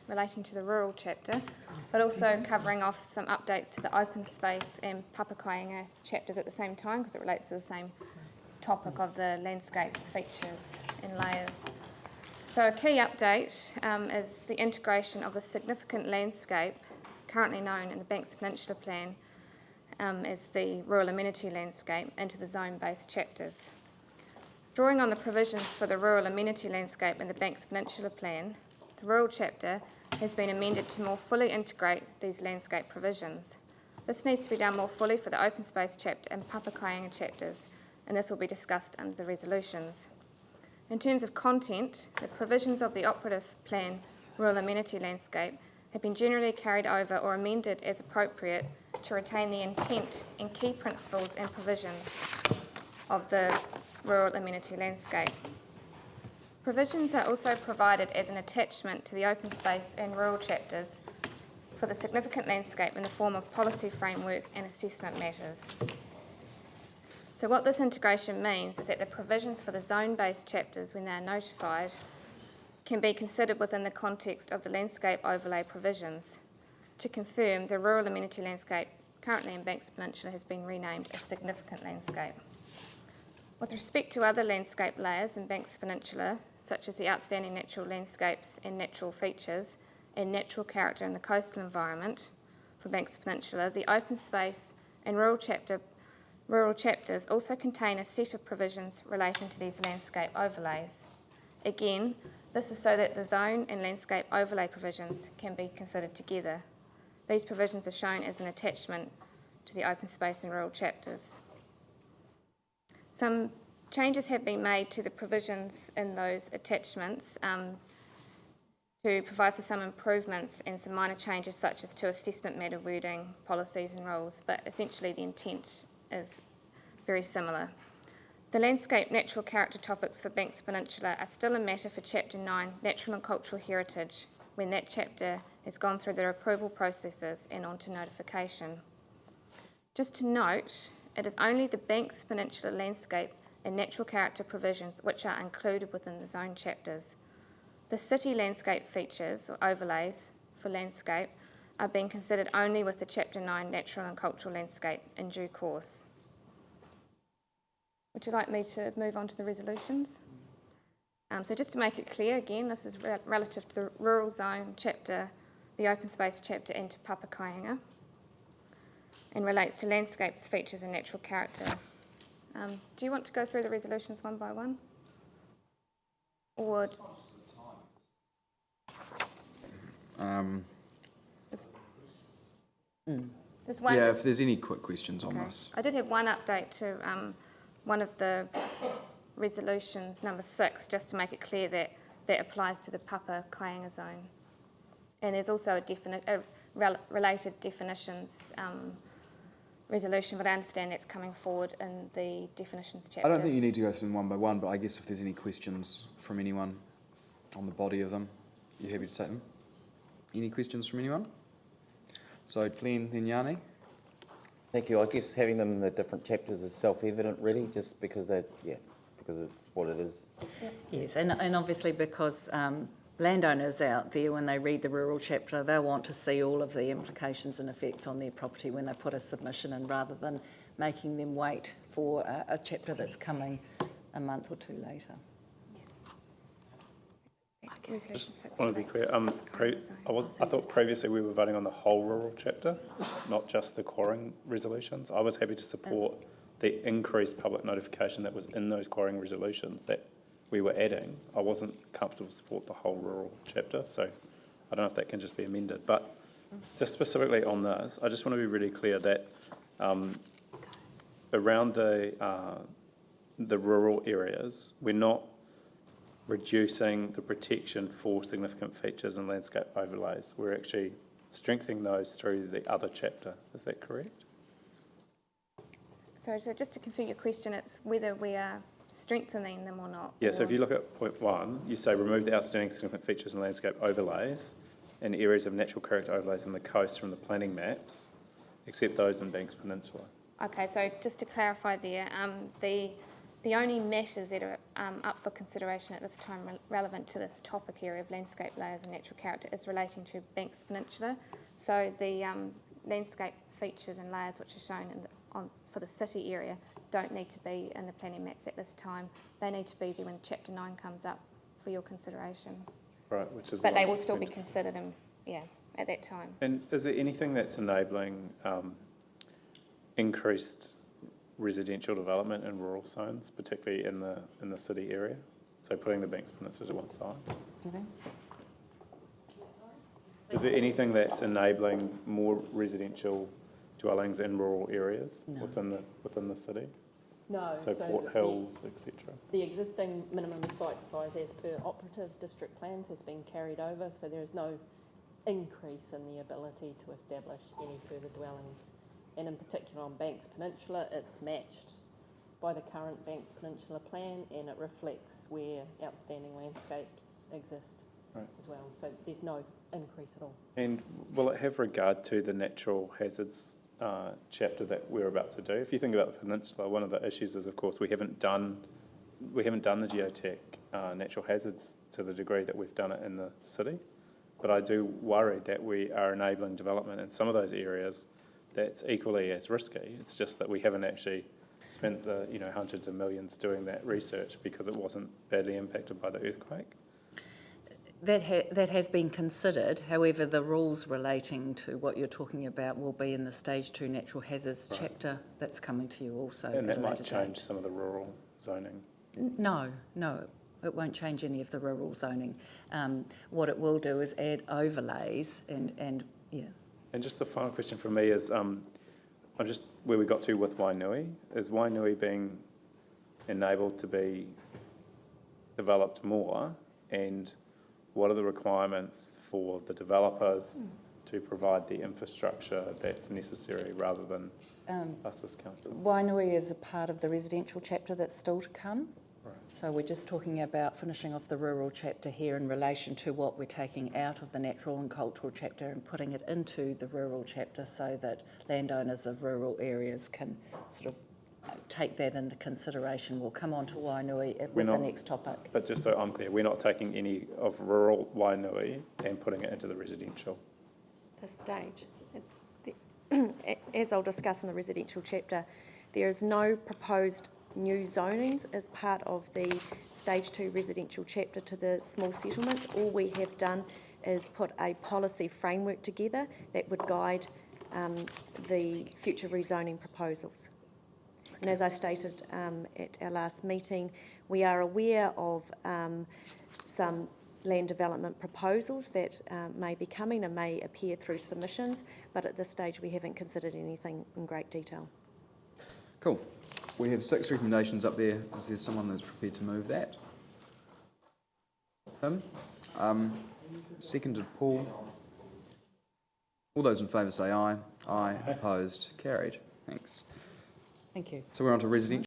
relating to the rural chapter, but also covering off some updates to the open space and papakāinga chapters at the same time, because it relates to the same topic of the landscape features and layers. So a key update is the integration of the significant landscape, currently known in the Banks Peninsula Plan as the rural amenity landscape, into the zone-based chapters. Drawing on the provisions for the rural amenity landscape in the Banks Peninsula Plan, the rural chapter has been amended to more fully integrate these landscape provisions. This needs to be done more fully for the open space chapter and papakāinga chapters, and this will be discussed under the resolutions. In terms of content, the provisions of the operative plan rural amenity landscape have been generally carried over or amended as appropriate to retain the intent and key principles and provisions of the rural amenity landscape. Provisions are also provided as an attachment to the open space and rural chapters for the significant landscape in the form of policy framework and assessment matters. So what this integration means is that the provisions for the zone-based chapters, when they are notified, can be considered within the context of the landscape overlay provisions. To confirm, the rural amenity landscape currently in Banks Peninsula has been renamed a significant landscape. With respect to other landscape layers in Banks Peninsula, such as the outstanding natural landscapes and natural features and natural character in the coastal environment for Banks Peninsula, the open space and rural chapters also contain a set of provisions relating to these landscape overlays. Again, this is so that the zone and landscape overlay provisions can be considered together. These provisions are shown as an attachment to the open space and rural chapters. Some changes have been made to the provisions in those attachments to provide for some improvements and some minor changes, such as to assessment matter wording, policies and rules, but essentially the intent is very similar. The landscape natural character topics for Banks Peninsula are still a matter for Chapter 9, Natural and Cultural Heritage, when that chapter has gone through their approval processes and on to notification. Just to note, it is only the Banks Peninsula landscape and natural character provisions which are included within the zone chapters. The city landscape features or overlays for landscape are being considered only with the Chapter 9 Natural and Cultural Landscape in due course. Would you like me to move on to the resolutions? So just to make it clear, again, this is relative to the rural zone chapter, the open space chapter, and to papakāinga, and relates to landscapes, features and natural character. Do you want to go through the resolutions one by one? Or there's one. Yeah, if there's any quick questions on this. I did have one update to one of the resolutions, number 6, just to make it clear that that applies to the papakāinga zone. And there's also a related definitions resolution, but I understand that's coming forward in the definitions chapter. I don't think you need to go through them one by one, but I guess if there's any questions from anyone on the body of them, you're happy to take them. Any questions from anyone? So Glenn, then Yanni. Thank you. I guess having them in the different chapters is self-evident, really, just because because it's what it is. Yes, and obviously because landowners out there, when they read the rural chapter, they'll want to see all of the implications and effects on their property when they put a submission in, rather than making them wait for a chapter that's coming a month or two later. Yes. I want to be clear. I thought previously we were voting on the whole rural chapter, not just the quarrying resolutions. I was happy to support the increased public notification that was in those quarrying resolutions that we were adding. I wasn't comfortable to support the whole rural chapter, so I don't know if that can just be amended. But just specifically on this, I just want to be really clear that around the rural areas, we're not reducing the protection for significant features and landscape overlays. We're actually strengthening those through the other chapter. Is that correct? So just to confirm your question, it's whether we are strengthening them or not. Yeah, so if you look at point 1, you say remove the outstanding significant features and landscape overlays and areas of natural character overlays on the coast from the planning maps, except those in Banks Peninsula. Okay, so just to clarify there, the The only matters that are up for consideration at this time relevant to this topic area of landscape layers and natural character is relating to Banks Peninsula. So the landscape features and layers which are shown for the city area don't need to be in the planning maps at this time. They need to be there when Chapter 9 comes up for your consideration. Right, which is. But they will still be considered at that time. And is there anything that's enabling increased residential development in rural zones, particularly in the city area? So putting the Banks Peninsula to one side. Is there anything that's enabling more residential dwellings in rural areas within the city? No. So Port Hills, etc. The existing minimum site size as per operative district plans has been carried over, so there is no increase in the ability to establish any further dwellings. And in particular on Banks Peninsula, it's matched by the current Banks Peninsula plan, and it reflects where outstanding landscapes exist as well. So there's no increase at all. And will it have regard to the natural hazards chapter that we're about to do? If you think about the peninsula, one of the issues is, of course, we haven't done the geotech natural hazards to the degree that we've done it in the city. But I do worry that we are enabling development in some of those areas that's equally as risky. It's just that we haven't actually spent the hundreds of millions doing that research because it wasn't badly impacted by the earthquake. That has been considered. However, the rules relating to what you're talking about will be in the Stage 2 Natural Hazards chapter that's coming to you also. And that might change change some of the rural zoning. No, it won't change any of the rural zoning. What it will do is add overlays and. And just the final question from me is, I'm just where we got to with Wainui. Is Wainui being enabled to be developed more, and what are the requirements for the developers to provide the infrastructure that's necessary rather than us as council? Wainui is a part of the residential chapter that's still to come. Right. So we're just talking about finishing off the rural chapter here in relation to what we're taking out of the natural and cultural chapter and putting it into the rural chapter so that landowners of rural areas can sort of take that into consideration. We'll come on to Wainui with the next topic. But just so I'm clear, we're not taking any of rural Wainui and putting it into the residential. This stage. As I'll discuss in the residential chapter, there is no proposed new zonings as part of the Stage 2 residential chapter to the small settlements. All we have done is put a policy framework together that would guide the future rezoning proposals. And as I stated at our last meeting, we are aware of some land development proposals that may be coming and may appear through submissions, but at this stage we haven't considered anything in great detail. Cool. We have 6 recommendations up there. Is there someone that's prepared to move that? Tim? Seconded Paul. All those in favour say aye. Aye. Opposed? Carried. Thanks. Thank you. So we're on to residential.